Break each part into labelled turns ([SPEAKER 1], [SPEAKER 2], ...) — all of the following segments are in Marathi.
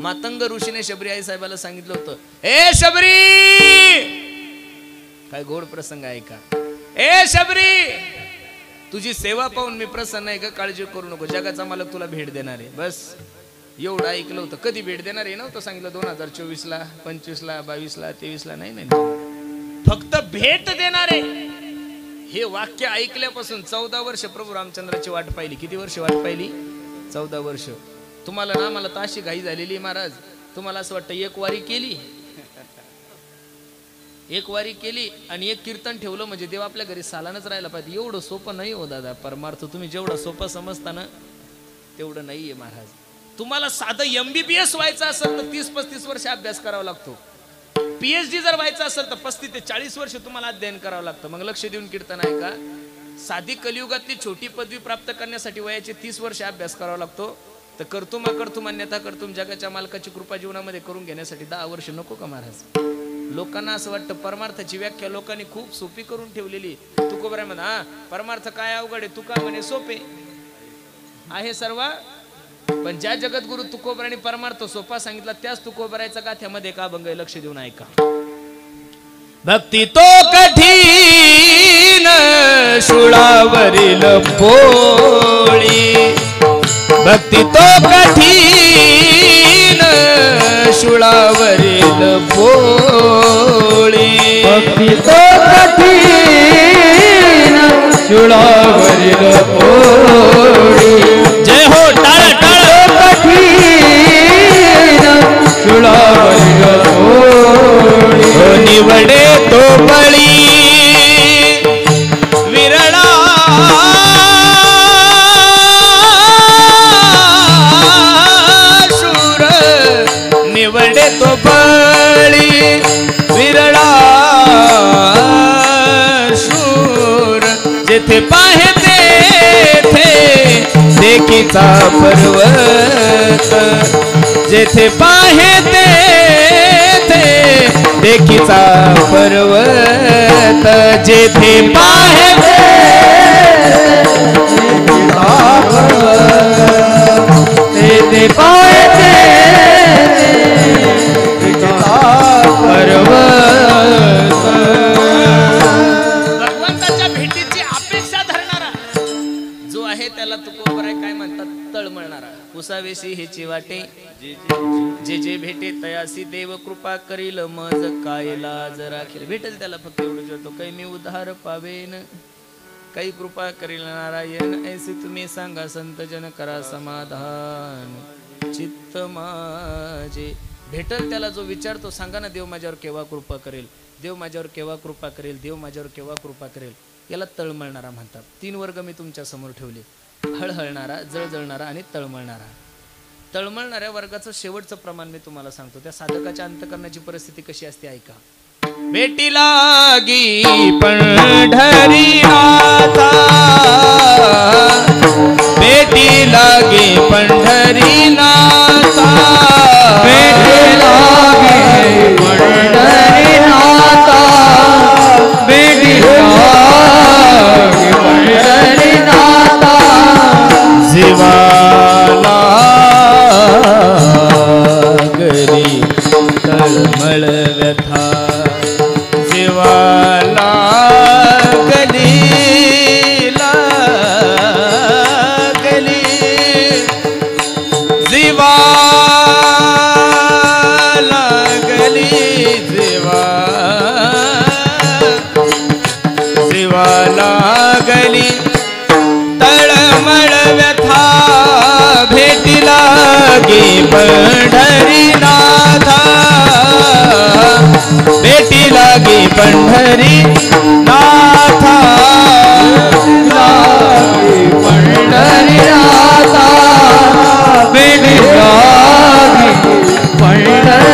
[SPEAKER 1] मातंग ऋषीने शबरी आई साहेबाला सांगितलं होतं, ए शबरी, काय गोड प्रसंग आहे का, ए शबरी, तुझी सेवा पाहून मी प्रसन्न आहे का, काळजी करू नको, जगाचा मालक तुला भेट देणार आहे. बस एवढं ऐकलं होतं. कधी भेट देणार आहे नव्हतं सांगितलं, 2024ला 25ला 22ला 23ला नाही नाही, फक्त भेट देणार आहे. हे वाक्य ऐकल्यापासून 14 वर्ष प्रभू रामचंद्राची वाट पाहिली. किती वर्ष वाट पाहिली? 14 वर्ष. तुम्हाला ना मला ताशी घाई झालेली महाराज. तुम्हाला असं वाटतं एक वारी केली आणि एक कीर्तन ठेवलं म्हणजे देव आपल्या घरी सालानच राहायला पाहिजे. एवढं सोपं नाही हो दादा. परमार्थ तुम्ही जेवढा सोपं समजता ना तेवढं नाहीये महाराज. तुम्हाला साधं MBBS व्हायचं असेल तर 30-35 वर्ष अभ्यास करावा लागतो. PhD जर व्हायचं असेल तर 35 ते 40 वर्ष तुम्हाला अध्ययन करावं लागतं. मग लक्ष देऊन कीर्तन आहे का. साधी कलियुगातली छोटी पदवी प्राप्त करण्यासाठी वयाचे 30 वर्ष अभ्यास करावा लागतो. तर कर्तुम अन्यथा कर्तुम जगाच्या मालकाची कृपा जीवनामध्ये करून घेण्यासाठी 10 वर्ष नको का महाराज. लोकांना असं वाटतं परमार्थाची व्याख्या लोकांनी खूप सोपी करून ठेवलेली. तुकोबरामध्ये हा परमार्थ काय अवघड आहे, तुका म्हणे सोपे आहे सर्व. पण ज्या जगद्गुरु तुकोबराने परमार्थ सोपा सांगितला त्याच तुकोबराच्या गाथ्यामध्ये का अभंग आहे, लक्ष देऊन ऐका. भक्ती तो कठीण शूळावरील पोळी, भक्ती तो कठीण शूळावरील पोळी,
[SPEAKER 2] भक्ती तो कठीण शूळावरील पोळी.
[SPEAKER 1] जय हो टाळ टाळ.
[SPEAKER 2] कठीण शूळावरील पोळी,
[SPEAKER 1] निवडे तो बळी विरळा शूर, निवडे तो बळी विरळा शूर. जेथे पाहे तेथे देखीचा पर्वत, जेथे पाहे तेथे देखीचा पर्वत, जेथे पाहे
[SPEAKER 2] तेथे पाहे देखीचा पर्वत.
[SPEAKER 1] भगवंताच्या भेटीची अपेक्षा धरणारा जो आहे त्याला तुकोबराय काय म्हणतात, तळमळणारा. उसावेशी हेची वाटे जे जे भेटे तयासी देव कृपा करील, मज काय लाज राखील. भेटेल त्याला फक्त एवढं जेवतो, काही मी उद्धार पावेन, काही कृपा करील नारायण. ऐसे तुम्ही सांगा संत जन करा समाधान, चित्त माझे. भेटेल त्याला जो विचारतो, सांगा ना देव माझ्यावर केव्हा कृपा करेल, देव माझ्यावर केव्हा कृपा करेल, देव माझ्यावर केव्हा कृपा करेल. याला तळमळणारा म्हणतात. 3 वर्ग मी तुमच्या समोर ठेवले, हळहळणारा, जळजळणारा आणि तळमळणारा. तळमळणाऱ्या वर्गाचं शेवटचं प्रमाण मी तुम्हाला सांगतो. त्या साधकाच्या अंतःकरणाची परिस्थिती कशी असते ऐका. भेटी लागी पंढरीनाथा, भेटी लागी पंढरीनाथा,
[SPEAKER 2] भेटी लागी पंढरीनाथा, भेटी लागी पंढरीनाथा.
[SPEAKER 1] जीवाला गरी तळमळ व्यथा, जीवाला गली लागली, जीवाला गली, जीवाला गली तळमळ व्यथा. भेटी लागी पंढरीनाथा, भेटी लागी पंढरीनाथा,
[SPEAKER 2] लागी पंढरीनाथा, भेटी लागी पंढरीनाथा.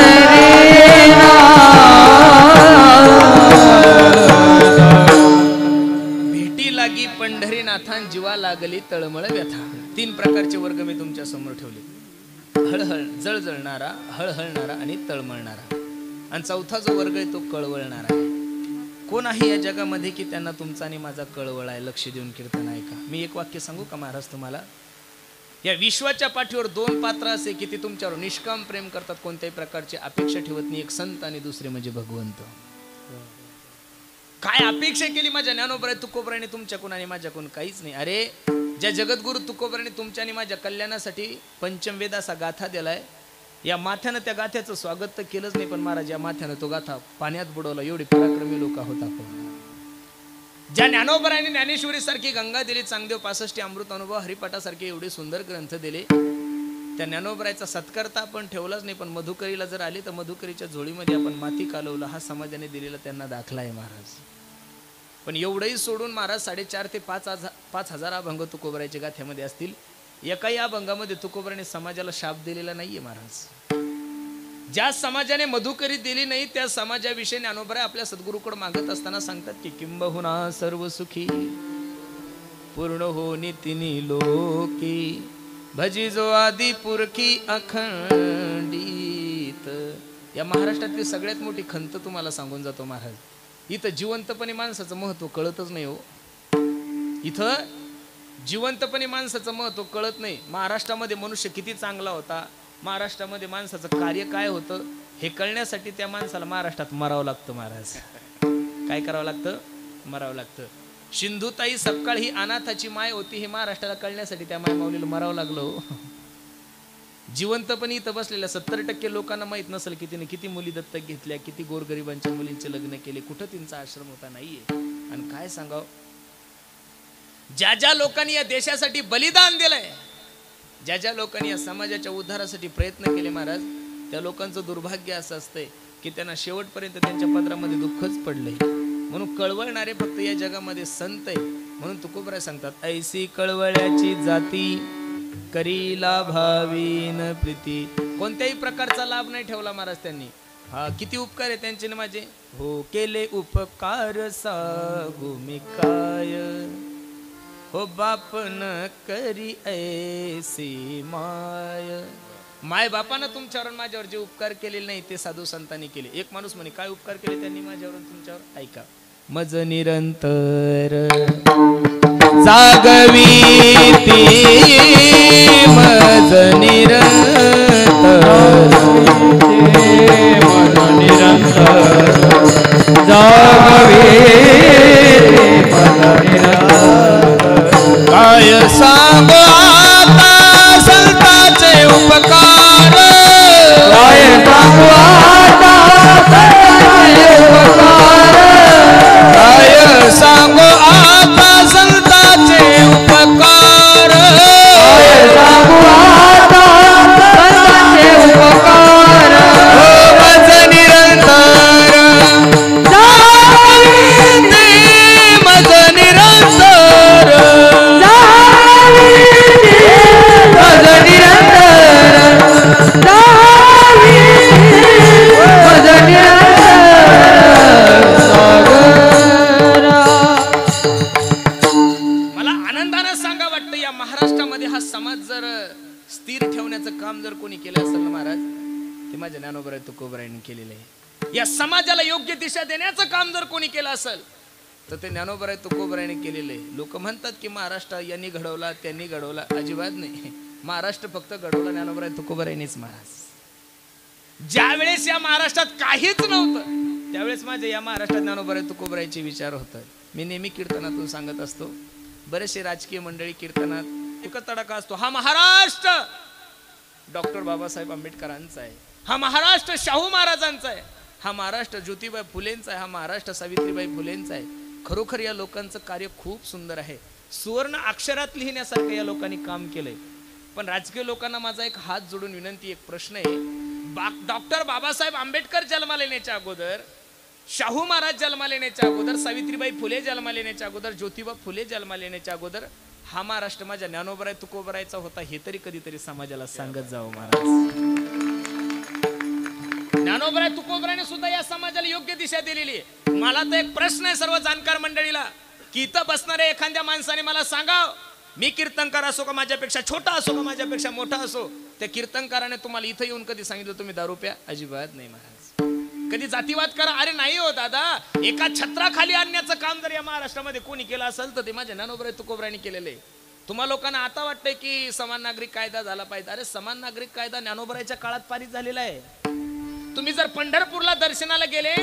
[SPEAKER 1] भेटी लागी पंढरीनाथां जीवा लागली तळमळ व्यथा. 3 प्रकारचे वर्ग मी तुमच्या समोर ठेवले. हळहळ, जळजळणारा, हळहळणारा आणि तळमळणारा. आणि चौथा जो वर्ग आहे तो कळवळणारा आहे. कोण आहे या जगामध्ये की त्यांना तुमचा आणि माझा कळवळ आहे. लक्ष देऊन कीर्तन ऐका. मी एक वाक्य सांगू का महाराज तुम्हाला. या विश्वाच्या पाठीवर दोन पात्र असे की ते तुमच्यावर निष्काम प्रेम करतात, कोणत्याही प्रकारची अपेक्षा ठेवत नाही. एक संत आणि दुसरे म्हणजे भगवंत. काय अपेक्षा केली माझ्या ज्ञानोबराय तुकोबरायने तुमच्याकडून आणि माझ्याकडून? काहीच नाही. अरे ज्या जगद्गुरु तुकोबरायने तुमच्या आणि माझ्या कल्याणासाठी पंचमवेद असा गाथा दिलाय, या माथ्यानं त्या गाथ्याचं स्वागत तर केलंच नाही, पण महाराज या माथ्यानं तो गाथा पाण्यात बुडवला. एवढी पराक्रमी लोक आहोत आपण. ज्या ज्ञानोबरायने ज्ञानेश्वरी सारखी गंगा दिली, चांगदेव 65 अमृत अनुभव हरिपाठासारखे एवढे सुंदर ग्रंथ दिले, त्या ज्ञानोबरायचा सत्कारता आपण ठेवलाच नाही. पण मधुकरीला जर आले तर मधुकरीच्या झोळीमध्ये आपण माती कालवलं, हा समाजाने दिलेला त्यांना दाखला आहे महाराज. पण एवढंही सोडून महाराज 4,500 ते 5,000 अभंग तुकोबरायच्या गाथ्यामध्ये असतील. एकाही अभंगामध्ये तुकोबरायने समाजाला शाप दिलेला नाहीये महाराज. ज्या समाजाने मधुकरी दिली नाही त्या समाजाविषयी ज्ञानोबराय आपल्या सद्गुरूकडे मागत असताना सांगतात की किंबहुना सर्व सुखी पूर्ण हो नितिनी लोकी भजी जो आदि पुरखी अखंडित. या महाराष्ट्रातली सगळ्यात मोठी खंत तुम्हाला सांगून जातो महाराज. इथं जिवंतपणे माणसाचं महत्व कळतच नाही हो. इथं जिवंतपणे माणसाचं महत्व कळत नाही. महाराष्ट्रामध्ये मनुष्य किती चांगला होता, महाराष्ट्रामध्ये माणसाचं कार्य काय होतं हे कळण्यासाठी त्या माणसाला महाराष्ट्रात मरावं लागतं महाराज. काय करावं लागतं? मरावं लागतं. सिंधुताई सपकाळ ही अनाथाची माय होती हे महाराष्ट्राला कळण्यासाठी त्या माय माऊलीला मरावं लागलं. जिवंतपणे इथं बसलेल्या 70% लोकांना माहित नसेल की तिने किती मुली दत्तक घेतल्या, किती गोरगरिबांच्या मुलींचे लग्न केले, कुठं तिचा आश्रम होता नाहीये. आणि काय सांगाव, ज्या ज्या लोकांनी या देशासाठी बलिदान दिलंय, ज्या ज्या लोकांनी या समाजाच्या उद्धारासाठी प्रयत्न केले महाराज, त्या लोकांचं दुर्भाग्य असं असतंय की त्यांना शेवटपर्यंत त्यांच्या पदरामध्ये दुःखच पडलंय. म्हणून कळवळणारे फक्त या जगामध्ये संत आहे. म्हणून तुकोबराय सांगतात, ऐसी कळवळ्याची जाती करीला भावीन प्रीती. कोणत्याही प्रकारचा लाभ नाही ठेवला महाराज त्यांनी. हा किती उपकार आहे त्यांचे ना माझे. हो केले उपकार सांगू मी काय, हो बाप न करी ऐसी माय. माय बापानं तुमच्यावर माझ्यावर जे उपकार केलेले नाही ते साधू संतांनी केले. एक माणूस म्हणे काय उपकार केले त्यांनी माझ्यावर तुमच्यावर? ऐका. मज निरंतर जागवीती, मज निरंतर
[SPEAKER 2] जागवीती, मज निरंतर.
[SPEAKER 1] काय सांगो आता संतांचे उपकार,
[SPEAKER 2] काय सांगू आता संतांचे उपकार,
[SPEAKER 1] काय सांगो आता संतांचे उपकार,
[SPEAKER 2] काय सांगू आता संतांचे उपकार.
[SPEAKER 1] मज निरंतर जागवीती, मज निरंतर
[SPEAKER 2] जागवीती, मज निरंतर जागवीती, मज निरंतर सागरा.
[SPEAKER 1] मला आनंदानं सांगा वाटतं या महाराष्ट्रामध्ये हा समाज जर स्थिर ठेवण्याचं काम जर कोणी केलं असेल ना महाराज, ते माझ्या ज्ञानोबराय तुकोबरायांनी केलेलं आहे. या समाजाला योग्य दिशा देण्याचं काम जर कोणी केलं असेल तर ते ज्ञानोबराय तुकोबरायांनी केलेलं आहे. लोक म्हणतात की महाराष्ट्र यांनी घडवला त्यांनी घडवला, अजिबात नाही. महाराष्ट्र फक्त घडवला ज्ञानोबराय तुकोबरायांनीच महाराज. ज्या वेळेस या महाराष्ट्रात काहीच नव्हतं त्यावेळेस माझ्या या महाराष्ट्रात ज्ञानोबराय तुकोबरायचे विचार होतात. मी नेहमी कीर्तनातून सांगत असतो, बरेचसे राजकीय मंडळी कीर्तनात एक तडाखा असतो, हा महाराष्ट्र डॉक्टर बाबासाहेब आंबेडकरांचा आहे, हा महाराष्ट्र शाहू महाराजांचा आहे, हा महाराष्ट्र ज्योतिबा फुलेंचा आहे, हा महाराष्ट्र सावित्रीबाई फुलेंचा आहे. खरोखर या लोकांचं कार्य खूप सुंदर आहे. सुवर्ण अक्षरात लिहिण्यासारखं या लोकांनी काम केलंय. पण राजकीय लोकांना माझा एक हात जोडून विनंती, एक प्रश्न आहे. डॉक्टर बाबासाहेब आंबेडकर जन्माला येण्याच्या अगोदर, शाहू महाराज जन्माला येण्याच्या अगोदर, सावित्रीबाई फुले जन्माला येण्याच्या अगोदर, ज्योतिबा फुले जन्माला येण्याच्या अगोदर हा महाराष्ट्र माझ्या ज्ञानोबराय तुकोबरायचा होता हे तरी कधीतरी समाजाला सांगत जावं महाराज. ज्ञानोबराय तुकोबरायने सुद्धा या समाजाला योग्य दिशा दिलेली आहे. मला तर एक प्रश्न आहे सर्व जाणकार मंडळीला की इथं बसणाऱ्या एखाद्या माणसाने मला सांगाव, मी कीर्तनकार असो का माझ्यापेक्षा छोटा असो का माझ्यापेक्षा मोठा असो, त्या कीर्तनकाराने तुम्हाला इथं येऊन कधी सांगितलं तुम्ही दारू प्या? अजिबात नाही महाराज. कधी जातीवाद करा? अरे नाही हो दादा. एका छत्राखाली आणण्याचं काम जर या महाराष्ट्रामध्ये कोणी केलं असेल तर ते माझ्या ज्ञानोबराय तुकोबरायांनी केलेलं आहे. तुम्हा लोकांना आता वाटतंय की समान नागरिक कायदा झाला पाहिजे. अरे समान नागरिक कायदा ज्ञानोबराच्या काळात पारित झालेला आहे. तुम्ही जर पंढरपूरला दर्शनाला गेले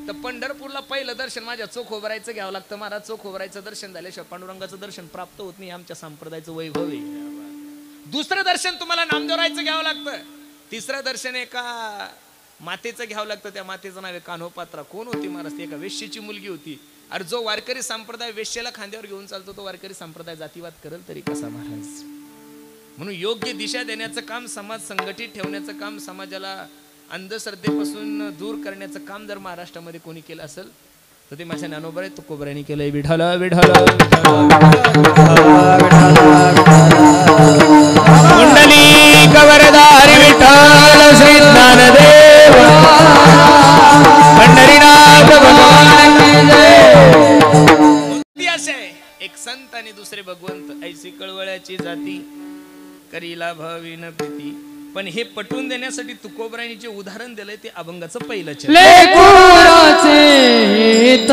[SPEAKER 1] तर पंढरपूरला पहिलं दर्शन माझ्या चोख उभरायचं घ्यावं लागतं. महाराज चोख उभरायचं दर्शन झाल्याशिवाय पांडुरंगाचं दर्शन प्राप्त होत नाही. आमच्या संप्रदायाचं वैभव आहे. दुसरं दर्शन तुम्हाला नामदेवरायचं घ्यावं लागतं. तिसरं दर्शन एका मातेचं घ्यावं लागतं. त्या मातेचं नाव आहे कान्होपात्रा. कोण होती महाराज? ती एका वेश्येची मुलगी होती. अरे जो वारकरी संप्रदाय वेश्येला खांद्यावर घेऊन चालतो तो वारकरी संप्रदाय जातीवाद करेल तरी कसा महाराज? म्हणून योग्य दिशा देण्याचं काम, समाज संघटित ठेवण्याचं काम, समाजाला अंधश्रद्धेपासून दूर करण्याचं काम जर महाराष्ट्रामध्ये कोणी केलं असेल तर ते माझ्या ज्ञानोबराय तुकोबरायांनी केलंय. विठ्ठल विठ्ठल कुंडली कवरदारी विठ्ठल श्री ज्ञानदेव पंढरीनाथ भगवान की जय. एक संत आणि दुसरे भगवंत ऐसी कळवळ्याची जाती करीला भाविन प्रीती. पण हे पटवून देण्यासाठी तुकोबरायांनी जे उदाहरण दिलंय ते अभंगाचं पहिलं चरण.
[SPEAKER 2] लेकुराचे हित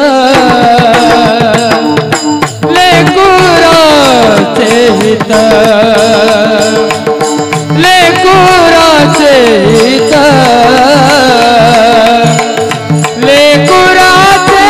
[SPEAKER 2] लेकुराचे हित लेकुराचे हित लेकुराचे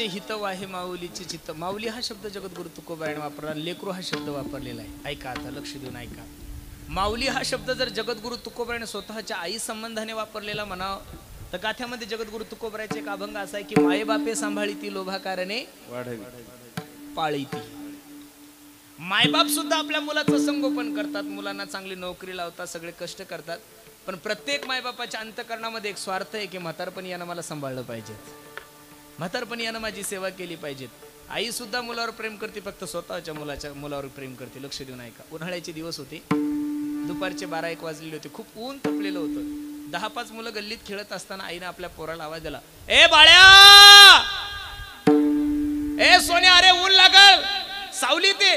[SPEAKER 2] हित
[SPEAKER 1] माऊली हा शब्द जगद्गुरु तुकोबरायांनी वापरला. लेकरू हा शब्द वापरलेला आहे. ऐका आता, लक्ष देऊन ऐका. माऊली हा शब्द जर जगद्गुरु तुकोबरायांनी स्वतःच्या आई संबंधाने वापरलेला म्हणावं तर गाथ्यामध्ये जगद्गुरु तुकोबरायांचे एक अभंग असा आहे की माये बापे सांभाळी ती लोभाकारणे पाळी ती. मायबाप सुद्धा आपल्या मुलाचं संगोपन करतात, मुलांना चांगली नोकरी लावतात, सगळे कष्ट करतात. पण प्रत्येक मायबापाच्या अंतःकरणामध्ये एक स्वार्थ आहे की म्हातारपणी यानं मला सांभाळलं पाहिजे, म्हातारपणी यानं माझी सेवा केली पाहिजे. आई सुद्धा मुलावर प्रेम करते, फक्त स्वतःच्या मुलावर प्रेम करते. लक्ष देऊन ऐका. उन्हाळ्याचे दिवस होते, दुपारचे 12-1 वाजलेले होते, खूप ऊन तपलेलं होतं. 10-5 मुलं गल्लीत खेळत असताना आईने आपल्या पोराला आवाज दिला, ए बाळ्या, ए सोन्या, अरे ऊन लागल, सावली ते.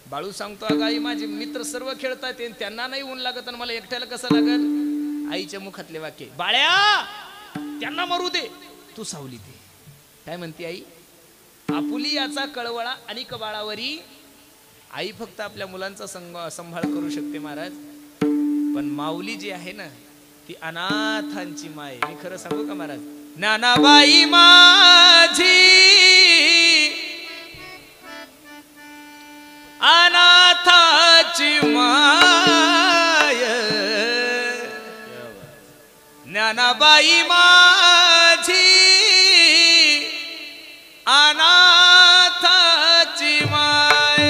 [SPEAKER 1] बाळू सांगतो, अगं आई माझे मित्र सर्व खेळतात त्यांना नाही ऊन लागत आणि मला एकट्याला कसं लागल. आईच्या मुखातले वाक्य, बाळ्या त्यांना मरू दे, तू सावली ते. काय म्हणते आई? आपुली याचा कळवळा अनिक बाळावरी. आई फक्त आपल्या मुलांचा संभाळ करू शकते महाराज, पण माऊली जी आहे ना ती अनाथांची माय. मी खरं सांगू का महाराज, ज्ञानाबाई माझी अनाथाची माय, ज्ञानाबाई माझी अनाथाची माय.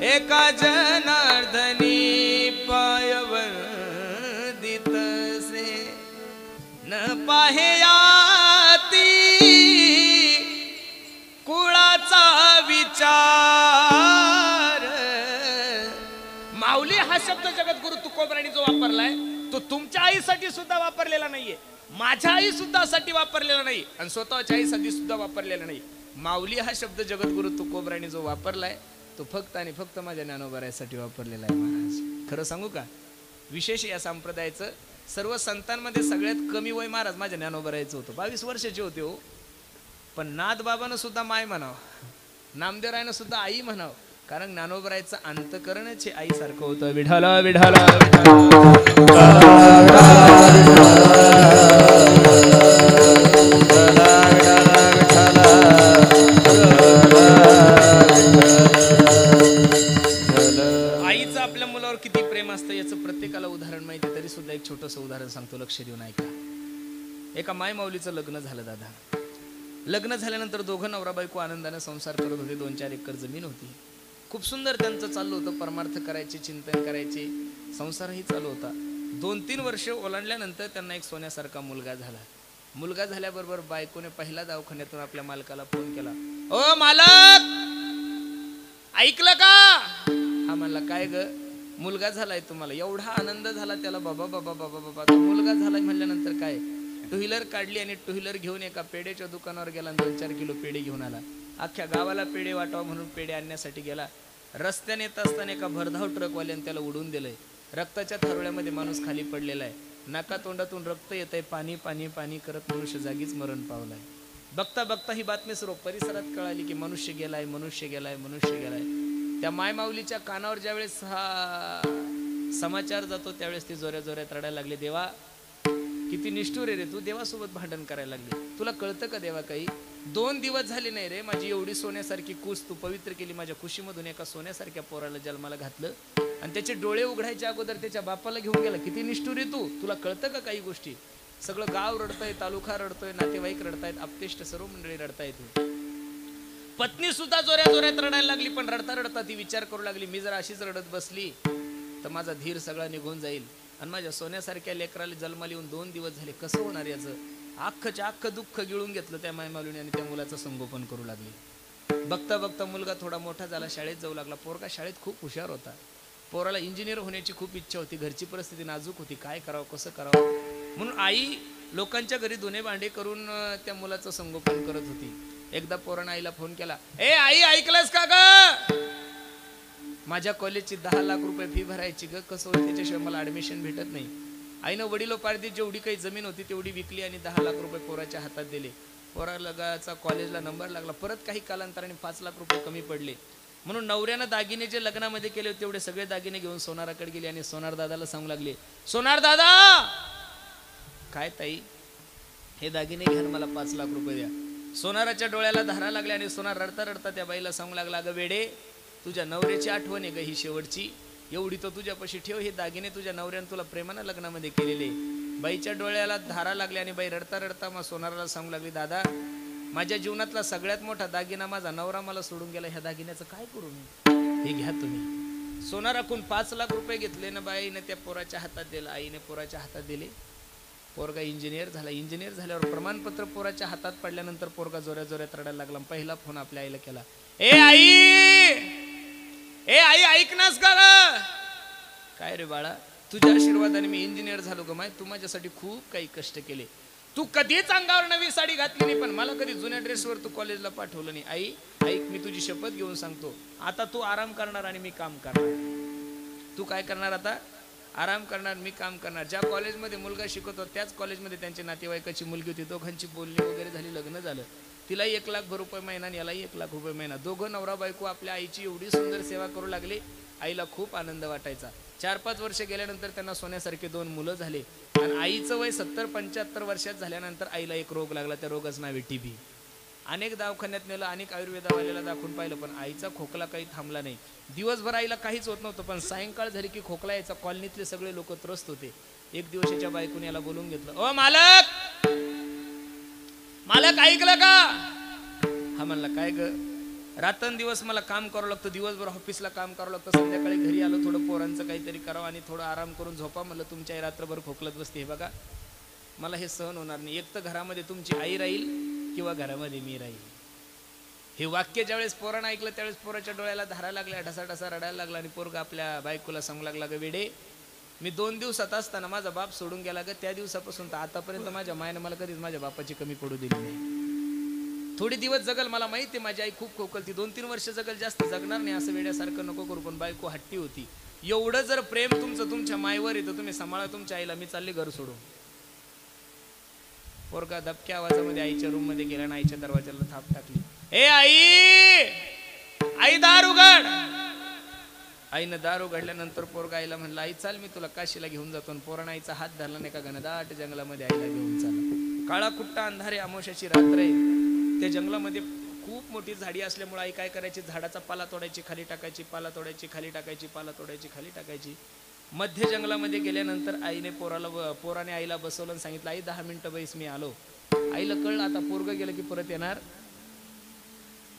[SPEAKER 1] एका जनार्दनी पायवर दितसे न पाहेयाती कुळाचा विचार. कोबराणी जो वापरलाय तो तुमच्या आईसाठी सुद्धा वापरलेला नाहीये, माझ्या आई सुद्धा साठी वापरलेला नाही आणि स्वतःच्या आईसाठी सुद्धा वापरलेला नाही. माऊली हा शब्द जगद्गुरु तुकोबराणी जो वापरलाय तो फक्त आणि फक्त माझ्या ज्ञानोबारायासाठी वापरलेला आहे महाराज. खरं सांगू का, विशेष या संप्रदायाचं सर्व संतांमध्ये सगळ्यात कमी वय महाराज माझ्या ज्ञानोबारायाचं होतं. 22 वर्षाचे होते हो. पण नाथ बाबानं सुद्धा माय म्हणावं, नामदेवरायनं सुद्धा आई म्हणावं, कारण ज्ञानोबारायचं अंतकरणच आईसारखं होतं. विठाला विठाला आईचं आपल्या मुलावर किती प्रेम असतं याचं प्रत्येकाला उदाहरण माहिती, तरी सुद्धा एक छोटंसं उदाहरण सांगतो, लक्ष देऊन ऐका. एका माय माऊलीचं लग्न झालं दादा. लग्न झाल्यानंतर दोघं नवरा बायको आनंदाने संसार करत होते. 2-4 एकर जमीन होती. खूप सुंदर त्यांचं चाललं होतं. परमार्थ करायचे, चिंतन करायचे, संसारही चालू होता. 2-3 वर्ष ओलांडल्यानंतर त्यांना एक सोन्यासारखा मुलगा झाला. मुलगा झाल्याबरोबर बायकोने पहिला दवाखान्यातून आपल्या मालकाला फोन केला, ओ मालक ऐकलं का? हा म्हणला, काय ग? मुलगा झालाय तुम्हाला. एवढा आनंद झाला त्याला, बाबा बाबा बाबा बाबा तो मुलगा झालाय म्हणल्यानंतर काय, 2 व्हीलर काढली आणि 2 व्हीलर घेऊन एका पेढेच्या दुकानावर गेला. 2-4 किलो पेढे घेऊन आला. अख्ख्या गावाला पेढे वाटावं म्हणून पेढे आणण्यासाठी गेला. रस्त्याने येत असताना एका भरधाव ट्रकवाल्याने त्याला उडून दिलंय. रक्ताच्या थारोळ्यामध्ये माणूस खाली पडलेला आहे. नाका तोंडातून रक्त येत आहे. पाणी पाणी पाणी करत मनुष्य जागीच मरण पावलाय. बघता बघता ही बातमी सर्व परिसरात कळाली की मनुष्य गेलाय, मनुष्य गेलाय, मनुष्य गेलाय. त्या मायमाऊलीच्या कानावर ज्यावेळेस हा समाचार जातो त्यावेळेस ती जोऱ्या जोऱ्यात रडायला लागली, देवा किती निष्ठुर रे तू, देवासोबत भांडण करायला लागली. तुला कळतं का देवा काही? 2 दिवस झाले नाही रे, माझी एवढी सोन्यासारखी कुस तू पवित्र केली. माझ्या कुशीमधून एका सोन्यासारख्या पोराला जन्माला घातलं आणि त्याचे डोळे उघडायच्या अगोदर त्याच्या बापाला घेऊन गेला. किती निष्ठुर आहे तू, तुला कळतं का काही गोष्टी? सगळं गाव रडतंय, तालुका रडतोय, नातेवाईक रडतायत, आपतेष्ट सर्व मंडळी रडतायत. पत्नी सुद्धा जोऱ्या जोऱ्यात रडायला लागली. पण रडता रडता ती विचार करू लागली, मी जर अशीच रडत बसली तर माझा धीर सगळा निघून जाईल आणि माझ्या सोन्यासारख्या लेकराला जन्माला येऊन 2 दिवस झाले, कसं होणार याचं? अख्खच्या अख्खं दुःख गिळून घेतलं त्या मायमाऊलीने आणि त्या मुलाचं संगोपन करू लागली. बघता बघता मुलगा थोडा मोठा झाला, शाळेत जाऊ लागला. पोरगा शाळेत खूप हुशार होता. पोराला इंजिनियर होण्याची खूप इच्छा होती. घरची परिस्थिती नाजूक होती, काय करावं कसं करावं म्हणून आई लोकांच्या घरी धुणे भांडे करून त्या मुलाचं संगोपन करत होती. एकदा पोरानं आईला फोन केला, ए आई ऐकलंस का ग? माझ्या कॉलेजची 10 लाख रुपये फी भरायची ग, कसं होईल त्याच्याशिवाय मला ऍडमिशन भेटत नाही. आईनं वडिलोपार्जित जेवढी काही जमीन होती तेवढी विकली आणि 10 लाख रुपये पोराच्या हातात दिले. पोराला कॉलेजला नंबर लागला. परत काही कालांतराने 5 लाख रुपये कमी पडले म्हणून नवऱ्यानं दागिने जे लग्नामध्ये केले होते तेवढे सगळे दागिने घेऊन सोनाराकडे गेले आणि सोनार दादाला सांगू लागले, सोनार दादा काय ताई हे दागिने घ्या मला 5 लाख रुपये द्या. सोनाराच्या डोळ्याला धारा लागल्या आणि सोनार रडता रडता त्या बाईला सांगू लागला, अगं वेडे तुझ्या नवऱ्याची आठवण आहे ग ही शेवटची, एवढी तर तुझ्यापाशी ठेव. हे दागिने तुझ्या नवऱ्यानं तुला प्रेमानं लग्नामध्ये केलेले. बाईच्या डोळ्याला धारा लागल्या आणि बाई रडता रडता मग सोनाराला सांगू लागली, दादा माझ्या जीवनातला सगळ्यात मोठा दागिना माझा नवरा मला सोडून गेला, ह्या दागिन्याचं काय करू मी, हे घ्या तुम्ही. सोनाराकडून 5 लाख रुपये घेतले ना बाईने त्या पोराच्या हातात दिलं. आईने पोराच्या हातात दिले. पोरगा इंजिनियर झाला. इंजिनियर झाल्यावर प्रमाणपत्र पोराच्या हातात पडल्यानंतर पोरगा जोऱ्या जोऱ्यात रडायला लागला. पहिला फोन आपल्या आईला केला, ए आई ऐकनास का ग? काय रे बाळा, तुझ्या आशीर्वादाने मी इंजिनियर झालो ग माय. तू माझ्यासाठी खूप काही कष्ट केले. तू कधीच अंगावर नवी साडी घातली नाही, पण मला कधी जुन्या ड्रेसवर तू कॉलेजला पाठवलं नाही. आई ऐक, मी तुझी शपथ घेऊन सांगतो, आता तू आराम करणार आणि मी काम करणार. तू काय करणार आता? आराम करणार, मी काम करणार. ज्या कॉलेजमध्ये मुलगा शिकवतो त्याच कॉलेजमध्ये त्यांच्या नातेवाईकाची मुलगी होती. दोघांची बोलणी वगैरे झाली, लग्न झालं. तिलाही 1 लाख रुपये महिना आणि यालाही 1 लाख रुपये महिना. दोघं नवरा बायको आपल्या आईची एवढी सुंदर सेवा करू लागले. आईला खूप आनंद वाटायचा. 4-5 वर्ष गेल्यानंतर त्यांना सोन्यासारखे 2 मुलं झाले आणि आईचं वय 70-75 वर्षात झाल्यानंतर आईला एक रोग लागला. त्या रोगाचं नाव आहे TB. अनेक दवाखान्यात नेलं, अनेक आयुर्वेदावाल्याला दाखवून पाहिलं, पण आईचा खोकला काही थांबला नाही. दिवसभर आईला काहीच होत नव्हतं, पण सायंकाळ झाली की खोकला यायचा. कॉलनीतले सगळे लोक त्रस्त होते. एक दिवस याच्या बायकोने याला बोलून घेतलं, ओ मालक मालक ऐकलं का? हा म्हणला, काय ग? रात्रंदिवस मला काम करावं लागतं, दिवसभर ऑफिसला काम करावं लागतं, संध्याकाळी घरी आलो थोडं पोरांचं काहीतरी करावं आणि थोडं आराम करून झोपा. म्हणलं तुमची आई रात्रभर खोकलत बसते, हे बघा मला हे सहन होणार नाही. एक तर घरामध्ये तुमची आई राहील किंवा घरामध्ये मी राहील. हे वाक्य ज्यावेळेस पोरानं ऐकलं त्यावेळेस पोराच्या डोळ्याला धारा लागल्या, ढसा ढसा रडायला लागला आणि पोरगा आपल्या बायकोला सांगू लागला, ग वेडे मी 2 दिवसात असताना माझा बाप सोडून गेला ग, त्या दिवसापासून तर आतापर्यंत माझ्या मायनं मला कधीच माझ्या बापाची कमी पडू दिली नाही. थोडी दिवस जगल मला माहिती आहे, माझी आई खूप खोकलती, 2-3 वर्ष जगल, जास्त जगणार नाही, असं वेड्यासारखं नको करू. पण बायको हट्टी होती. एवढं जर प्रेम तुमचं तुमच्या मायवर येतं, तुम्ही सांभाळा तुमच्या आईला. मी चालली घर सोडून. पोरगा दबक्या आवाजामध्ये आईच्या रूम मध्ये गेला आणि आईच्या दरवाजाला थाप टाकली. ए आई, आई दार उघड. आईनं दार उघडल्यानंतर पोरगा आईला म्हणला, आई चाल मी तुला काशीला घेऊन जातो. आणि पोरानं आईचा हात धरला नाही का घनदाट जंगलामध्ये आईला घेऊन चालला. काळा कुट्टा अंधारे अमावस्याची रात्र आहे. त्या जंगलामध्ये खूप मोठी झाडी असल्यामुळे आई काय करायची, झाडाचा पाला तोडायची खाली टाकायची, पाला तोडायची खाली टाकायची, पाला तोडायची खाली टाकायची. मध्य जंगलामध्ये गेल्यानंतर आईने पोराने आईला बसवलं आणि सांगितलं, आई 10 मिनिटं बैस, मी आलो. आईला कळलं आता पोरगं गेलं की परत येणार.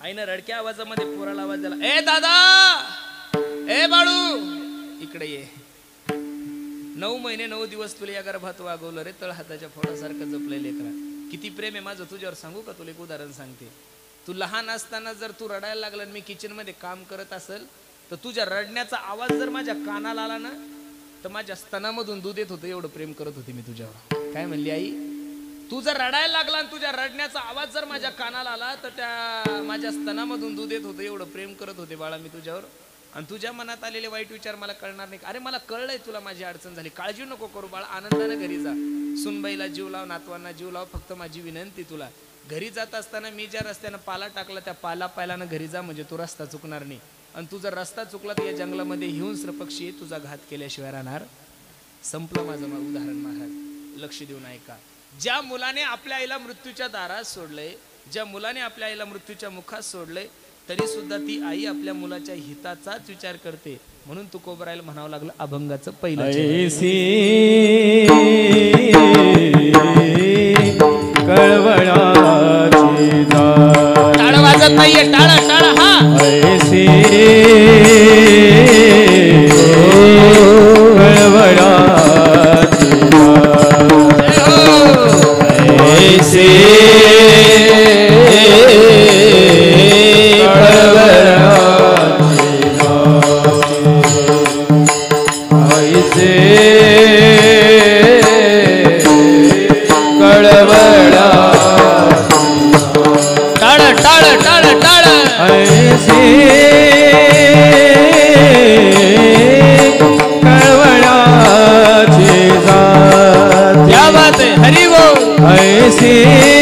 [SPEAKER 1] आईनं रडक्या आवाजामध्ये पोराला आवाज दिला, ए दादा, ए बाळू, इकडे ये. 9 महिने 9 दिवस तुला या गर्भात वागवलं रे, तळ हाताच्या फोडासारखं जपलंय लेकरा. किती प्रेम आहे माझं तुझ्यावर सांगू का? तुला एक उदाहरण सांगते. तू लहान असताना जर तू रडायला लागला आणि मी किचन मध्ये काम करत असेल तर तुझ्या रडण्याचा आवाज जर माझ्या कानाला आला ना तर माझ्या स्तनामधून दूध येत होतं. एवढं प्रेम करत होते मी तुझ्यावर. काय म्हणली आई? तू जर रडायला लागला आणि तुझ्या रडण्याचा आवाज जर माझ्या कानाला आला तर त्या माझ्या स्तनामधून दूध येत होतं. एवढं प्रेम करत होते बाळा मी तुझ्यावर. आणि तुझ्या मनात आलेले वाईट विचार मला कळणार नाही. अरे मला कळलंय तुला माझी अडचण झाली, काळजी नको करू बाळा, आनंदानं घरी जा. सुनबाईला जीव लाव, नातवांना जीव लाव, फक्त माझी विनंती तुला, घरी जात असताना मी ज्या रस्त्यानं पाला टाकला त्या पायलानं घरी जा, म्हणजे तू रस्ता चुकणार नाही. आणि तू जर रस्ता चुकला तर या जंगलामध्ये हिंस्र पक्षी तुझा घात केल्याशिवाय राहणार. संपलं माझं उदाहरण महाराज. लक्ष देऊन ऐका. ज्या मुलाने आपल्या आईला मृत्यूच्या दारात सोडलंय, ज्या मुलाने आपल्या आईला मृत्यूच्या मुखात सोडलंय, तरी सुद्धा ती आई आपल्या मुलाच्या हिताचाच विचार करते. म्हणून तुकोबरायला म्हणावं लागलं अभंगाचं पहिलं,
[SPEAKER 2] कळवळाची
[SPEAKER 1] टाळ वाजत नाहीये, टाळ टाळ. हा
[SPEAKER 2] ऐसी कळवळाची ऐसी ऐसी